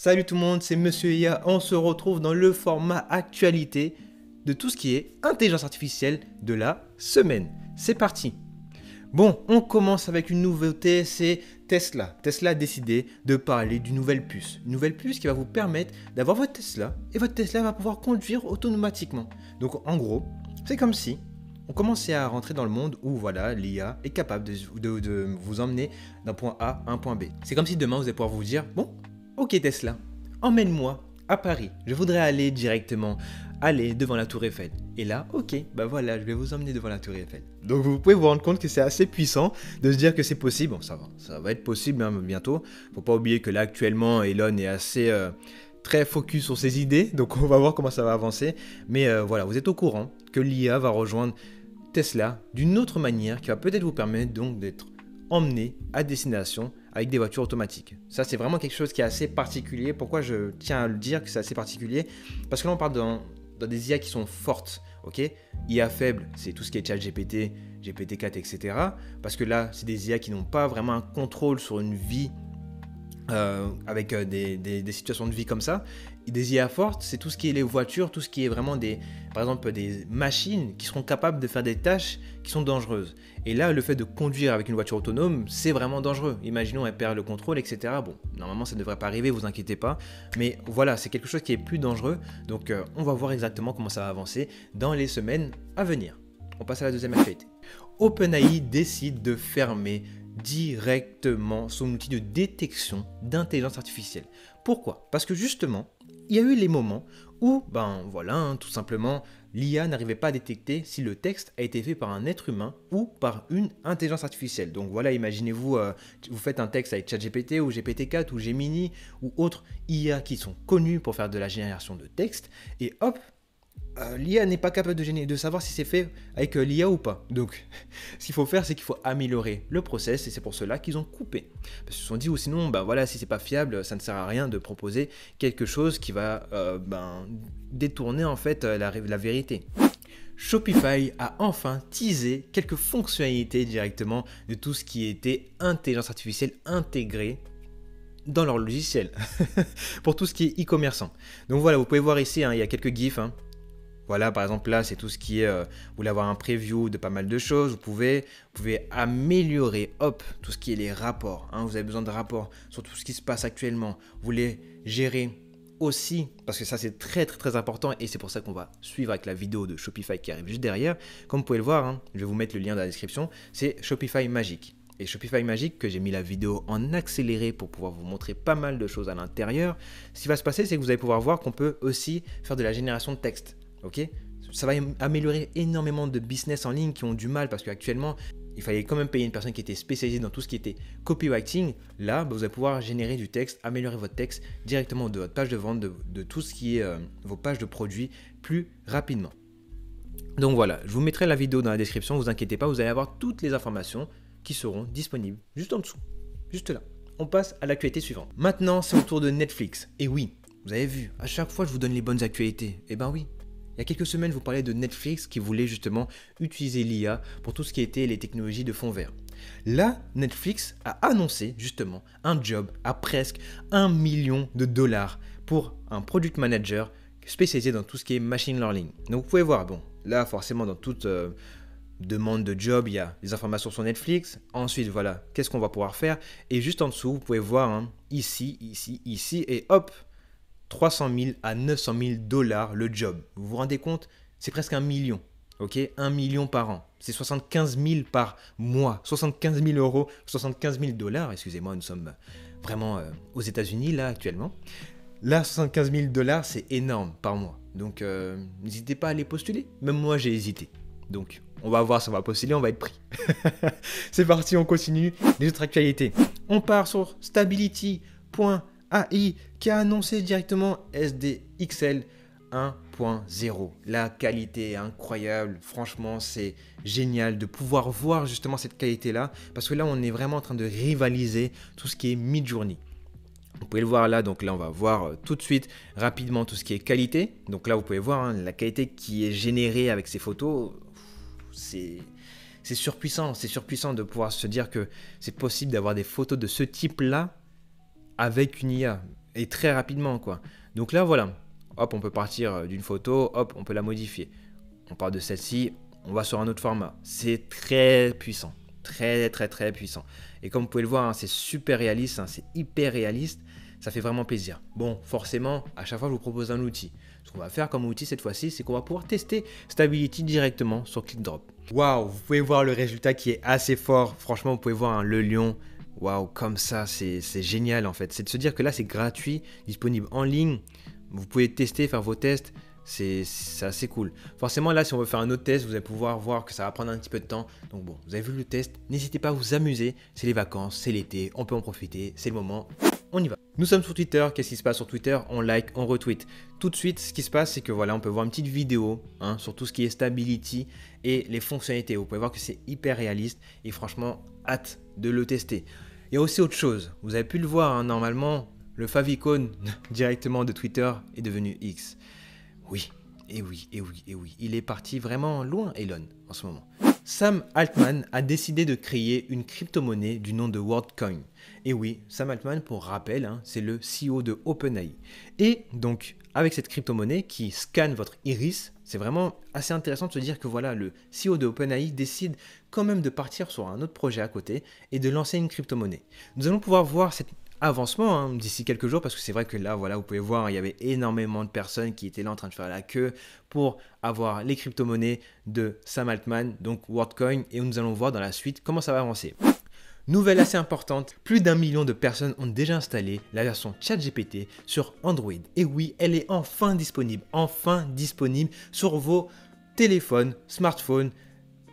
Salut tout le monde, c'est Monsieur IA. On se retrouve dans le format actualité de tout ce qui est intelligence artificielle de la semaine. C'est parti. Bon, on commence avec une nouveauté, c'est Tesla. Tesla a décidé de parler d'une nouvelle puce. Une nouvelle puce qui va vous permettre d'avoir votre Tesla et votre Tesla va pouvoir conduire automatiquement. Donc en gros, c'est comme si on commençait à rentrer dans le monde où voilà, l'IA est capable de vous emmener d'un point A à un point B. C'est comme si demain vous allez pouvoir vous dire, bon, ok Tesla, emmène-moi à Paris. Je voudrais aller directement devant la Tour Eiffel. Et là, ok, bah voilà, je vais vous emmener devant la Tour Eiffel. Donc vous pouvez vous rendre compte que c'est assez puissant de se dire que c'est possible. Bon, ça va être possible hein, bientôt. Faut pas oublier que là actuellement, Elon est assez très focus sur ses idées. Donc on va voir comment ça va avancer. Mais voilà, vous êtes au courant que l'IA va rejoindre Tesla d'une autre manière qui va peut-être vous permettre donc d'être emmené à destination avec des voitures automatiques. Ça, c'est vraiment quelque chose qui est assez particulier. Pourquoi je tiens à le dire que c'est assez particulier? Parce que là, on parle dans des IA qui sont fortes, ok? IA faible, c'est tout ce qui est ChatGPT, GPT-4, etc. Parce que là, c'est des IA qui n'ont pas vraiment un contrôle sur une vie avec des situations de vie comme ça. Et des IA fortes, c'est tout ce qui est les voitures, tout ce qui est vraiment par exemple des machines qui seront capables de faire des tâches qui sont dangereuses. Et là, le fait de conduire avec une voiture autonome, c'est vraiment dangereux. Imaginons, elle perd le contrôle, etc. Bon, normalement, ça ne devrait pas arriver, vous inquiétez pas. Mais voilà, c'est quelque chose qui est plus dangereux. Donc, on va voir exactement comment ça va avancer dans les semaines à venir. On passe à la deuxième actualité. OpenAI décide de fermer directement son outil de détection d'intelligence artificielle. Pourquoi? Parce que justement, il y a eu les moments où, tout simplement, l'IA n'arrivait pas à détecter si le texte a été fait par un être humain ou par une intelligence artificielle. Donc voilà, imaginez-vous, vous faites un texte avec ChatGPT ou GPT-4 ou Gemini ou autres IA qui sont connus pour faire de la génération de texte, et hop, l'IA n'est pas capable de savoir si c'est fait avec l'IA ou pas. Donc, ce qu'il faut faire, c'est qu'il faut améliorer le process et c'est pour cela qu'ils ont coupé. Parce qu'ils se sont dit, ou sinon, si c'est pas fiable, ça ne sert à rien de proposer quelque chose qui va détourner en fait la vérité. Shopify a enfin teasé quelques fonctionnalités directement de tout ce qui était intelligence artificielle intégrée dans leur logiciel pour tout ce qui est e-commerçant. Donc voilà, vous pouvez voir ici, il y a quelques gifs. Voilà, par exemple, là, c'est tout ce qui est, vous voulez avoir un preview de pas mal de choses, vous pouvez améliorer, tout ce qui est les rapports. Vous avez besoin de rapports sur tout ce qui se passe actuellement. Vous voulez gérer aussi, parce que ça, c'est très, très, très important, et c'est pour ça qu'on va suivre avec la vidéo de Shopify qui arrive juste derrière. Comme vous pouvez le voir, je vais vous mettre le lien dans la description, c'est Shopify Magic. Et Shopify Magic, que j'ai mis la vidéo en accéléré pour pouvoir vous montrer pas mal de choses à l'intérieur. Ce qui va se passer, c'est que vous allez pouvoir voir qu'on peut aussi faire de la génération de texte. Ok, ça va améliorer énormément de business en ligne qui ont du mal parce qu'actuellement, il fallait quand même payer une personne qui était spécialisée dans tout ce qui était copywriting. Là, vous allez pouvoir générer du texte, améliorer votre texte directement de votre page de vente, de tout ce qui est vos pages de produits plus rapidement. Donc voilà, je vous mettrai la vidéo dans la description, ne vous inquiétez pas, vous allez avoir toutes les informations qui seront disponibles juste en dessous, juste là. On passe à l'actualité suivante. Maintenant, c'est au tour de Netflix. Et oui, vous avez vu, à chaque fois, je vous donne les bonnes actualités. Eh ben oui. Il y a quelques semaines, vous parlez de Netflix qui voulait justement utiliser l'IA pour tout ce qui était les technologies de fond vert. Là, Netflix a annoncé justement un job à presque $1 million pour un product manager spécialisé dans tout ce qui est machine learning. Donc vous pouvez voir, là forcément dans toute demande de job, il y a des informations sur Netflix. Ensuite, voilà, qu'est-ce qu'on va pouvoir faire? Et juste en dessous, vous pouvez voir ici, et hop, 300 000 à 900 000 $ le job. Vous vous rendez compte? C'est presque 1 million. Ok, 1 million par an. C'est 75 000 par mois. 75 000 €, 75 000 $. Excusez-moi, nous sommes vraiment aux États-Unis là actuellement. Là, 75 000 $, c'est énorme par mois. Donc, n'hésitez pas à les postuler. Même moi, j'ai hésité. Donc, on va voir si on va postuler, on va être pris. C'est parti, on continue les autres actualités. On part sur stability.ai qui a annoncé directement SDXL 1.0. La qualité est incroyable, franchement c'est génial de pouvoir voir justement cette qualité-là, parce que là on est vraiment en train de rivaliser tout ce qui est Midjourney. Vous pouvez le voir là, donc là on va voir tout de suite rapidement tout ce qui est qualité. Donc là vous pouvez voir la qualité qui est générée avec ces photos, c'est surpuissant de pouvoir se dire que c'est possible d'avoir des photos de ce type-là avec une IA. et très rapidement, quoi. Donc là, voilà, hop, on peut partir d'une photo, hop, on peut la modifier. On part de celle-ci, on va sur un autre format. C'est très puissant, très puissant. Et comme vous pouvez le voir, hein, c'est super réaliste, hein, c'est hyper réaliste. Ça fait vraiment plaisir. Bon, forcément, à chaque fois, je vous propose un outil. Ce qu'on va faire comme outil cette fois-ci, c'est qu'on va pouvoir tester Stability directement sur ClickDrop. Waouh, vous pouvez voir le résultat qui est assez fort. Franchement, vous pouvez voir hein, le lion. Waouh, comme ça, c'est génial en fait. C'est de se dire que là, c'est gratuit, disponible en ligne. Vous pouvez tester, faire vos tests. C'est assez cool. Forcément, là, si on veut faire un autre test, vous allez pouvoir voir que ça va prendre un petit peu de temps. Donc bon, vous avez vu le test. N'hésitez pas à vous amuser. C'est les vacances, c'est l'été, on peut en profiter. C'est le moment. On y va. Nous sommes sur Twitter. Qu'est-ce qui se passe sur Twitter? On like, on retweet. Tout de suite, ce qui se passe, c'est que voilà, on peut voir une petite vidéo hein, sur tout ce qui est stability et les fonctionnalités. Vous pouvez voir que c'est hyper réaliste et franchement, hâte de le tester. Il y a aussi autre chose. Vous avez pu le voir, hein, normalement, le favicon directement de Twitter est devenu X. Oui, et oui, et oui, et oui. Il est parti vraiment loin, Elon, en ce moment. Sam Altman a décidé de créer une crypto-monnaie du nom de WorldCoin. Et oui, Sam Altman, pour rappel, hein, c'est le CEO de OpenAI. Et donc, avec cette crypto-monnaie qui scanne votre iris, c'est vraiment assez intéressant de se dire que voilà, le CEO de OpenAI décide quand même de partir sur un autre projet à côté et de lancer une crypto-monnaie. Nous allons pouvoir voir cette avancement hein, d'ici quelques jours parce que c'est vrai que là voilà vous pouvez voir il y avait énormément de personnes qui étaient là en train de faire la queue pour avoir les crypto-monnaies de Sam Altman donc WorldCoin et nous allons voir dans la suite comment ça va avancer. Nouvelle assez importante, plus d'1 million de personnes ont déjà installé la version ChatGPT sur Android. Et oui, elle est enfin disponible sur vos téléphones, smartphones,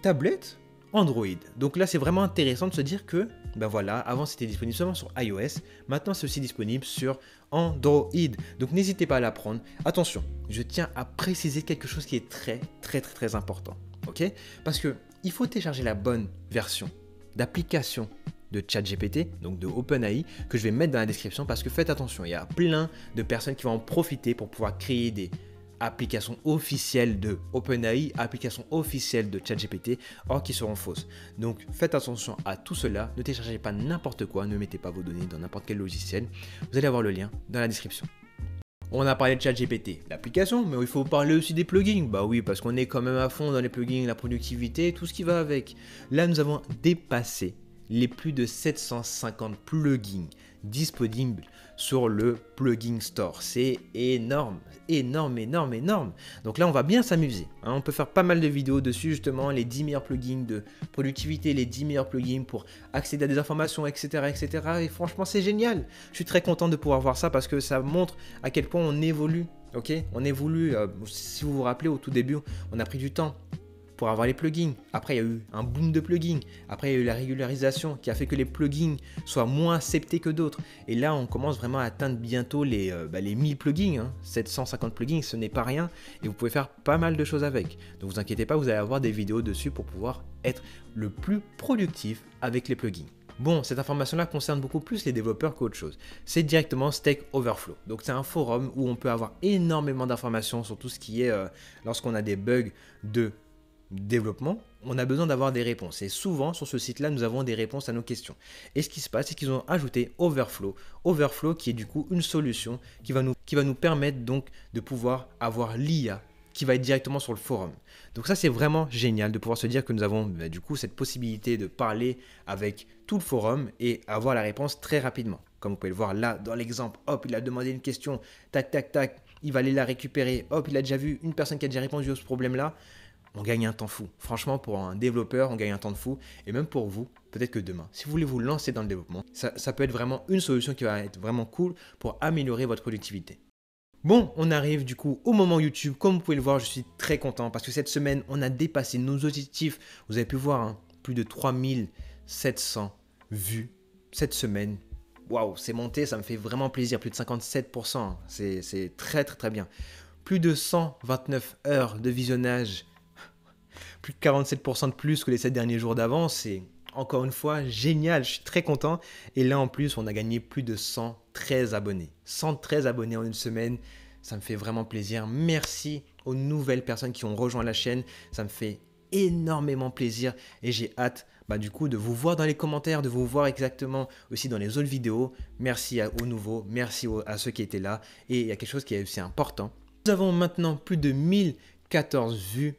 tablettes, Android. Donc là, c'est vraiment intéressant de se dire que, ben voilà, avant c'était disponible seulement sur iOS, maintenant c'est aussi disponible sur Android. Donc n'hésitez pas à la prendre. Attention, je tiens à préciser quelque chose qui est très important. Ok? Parce que il faut télécharger la bonne version d'application de ChatGPT, donc de OpenAI, que je vais mettre dans la description parce que faites attention, il y a plein de personnes qui vont en profiter pour pouvoir créer des applications officielles de OpenAI, applications officielles de ChatGPT, or qui seront fausses. Donc faites attention à tout cela, ne téléchargez pas n'importe quoi, ne mettez pas vos données dans n'importe quel logiciel, vous allez avoir le lien dans la description. On a parlé de ChatGPT, l'application, mais il faut parler aussi des plugins. Bah oui, parce qu'on est quand même à fond dans les plugins, la productivité, tout ce qui va avec. Là, nous avons dépassé les plus de 750 plugins disponibles sur le Plugin Store. C'est énorme. Donc là, on va bien s'amuser. Hein. On peut faire pas mal de vidéos dessus, justement, les 10 meilleurs plugins de productivité, les 10 meilleurs plugins pour accéder à des informations, etc. Et franchement, c'est génial. Je suis très content de pouvoir voir ça parce que ça montre à quel point on évolue. Ok, on évolue. Si vous vous rappelez, au tout début, on a pris du temps pour avoir les plugins. Après, il y a eu un boom de plugins. Après, il y a eu la régularisation qui a fait que les plugins soient moins acceptés que d'autres. Et là, on commence vraiment à atteindre bientôt les 1000 plugins. Hein. 750 plugins, ce n'est pas rien. Et vous pouvez faire pas mal de choses avec. Donc, vous inquiétez pas, vous allez avoir des vidéos dessus pour pouvoir être le plus productif avec les plugins. Bon, cette information-là concerne beaucoup plus les développeurs qu'autre chose. C'est directement Stack Overflow. Donc, c'est un forum où on peut avoir énormément d'informations sur tout ce qui est lorsqu'on a des bugs de développement, on a besoin d'avoir des réponses. Et souvent, sur ce site-là, nous avons des réponses à nos questions. Et ce qui se passe, c'est qu'ils ont ajouté Overflow. Overflow qui est du coup une solution qui va nous permettre donc de pouvoir avoir l'IA qui va être directement sur le forum. Donc ça, c'est vraiment génial de pouvoir se dire que nous avons du coup cette possibilité de parler avec tout le forum et avoir la réponse très rapidement. Comme vous pouvez le voir là dans l'exemple, hop, il a demandé une question, tac, il va aller la récupérer, hop, il a déjà vu une personne qui a déjà répondu à ce problème-là. On gagne un temps fou. Franchement, pour un développeur, on gagne un temps de fou. Et même pour vous, peut-être que demain, si vous voulez vous lancer dans le développement, ça peut être vraiment une solution qui va être vraiment cool pour améliorer votre productivité. Bon, on arrive du coup au moment YouTube. Comme vous pouvez le voir, je suis très content parce que cette semaine, on a dépassé nos objectifs. Vous avez pu voir, hein, plus de 3700 vues cette semaine. Waouh, c'est monté, ça me fait vraiment plaisir. Plus de 57%, hein. C'est très bien. Plus de 129 heures de visionnage. Plus de 47% de plus que les 7 derniers jours d'avant, c'est encore une fois génial, je suis très content. Et là en plus, on a gagné plus de 113 abonnés. 113 abonnés en une semaine, ça me fait vraiment plaisir. Merci aux nouvelles personnes qui ont rejoint la chaîne, ça me fait énormément plaisir et j'ai hâte du coup, de vous voir dans les commentaires, de vous voir exactement aussi dans les autres vidéos. Merci aux nouveaux, merci à ceux qui étaient là. Et il y a quelque chose qui est aussi important. Nous avons maintenant plus de 1014 vues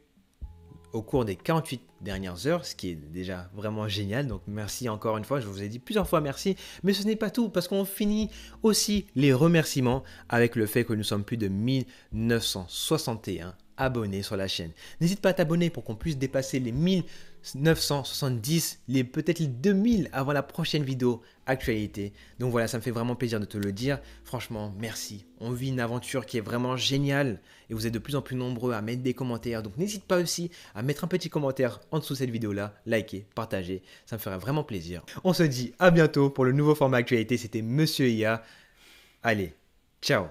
au cours des 48 dernières heures, ce qui est déjà vraiment génial. Donc merci encore une fois, je vous ai dit plusieurs fois merci, mais ce n'est pas tout parce qu'on finit aussi les remerciements avec le fait que nous sommes plus de 1961 abonnés sur la chaîne. N'hésite pas à t'abonner pour qu'on puisse dépasser les 1970, peut-être les 2000 avant la prochaine vidéo actualité. Donc voilà, ça me fait vraiment plaisir de te le dire. Franchement, merci. On vit une aventure qui est vraiment géniale et vous êtes de plus en plus nombreux à mettre des commentaires. Donc n'hésite pas aussi à mettre un petit commentaire en dessous de cette vidéo-là, liker, partager. Ça me ferait vraiment plaisir. On se dit à bientôt pour le nouveau format actualité. C'était Monsieur IA. Allez, ciao.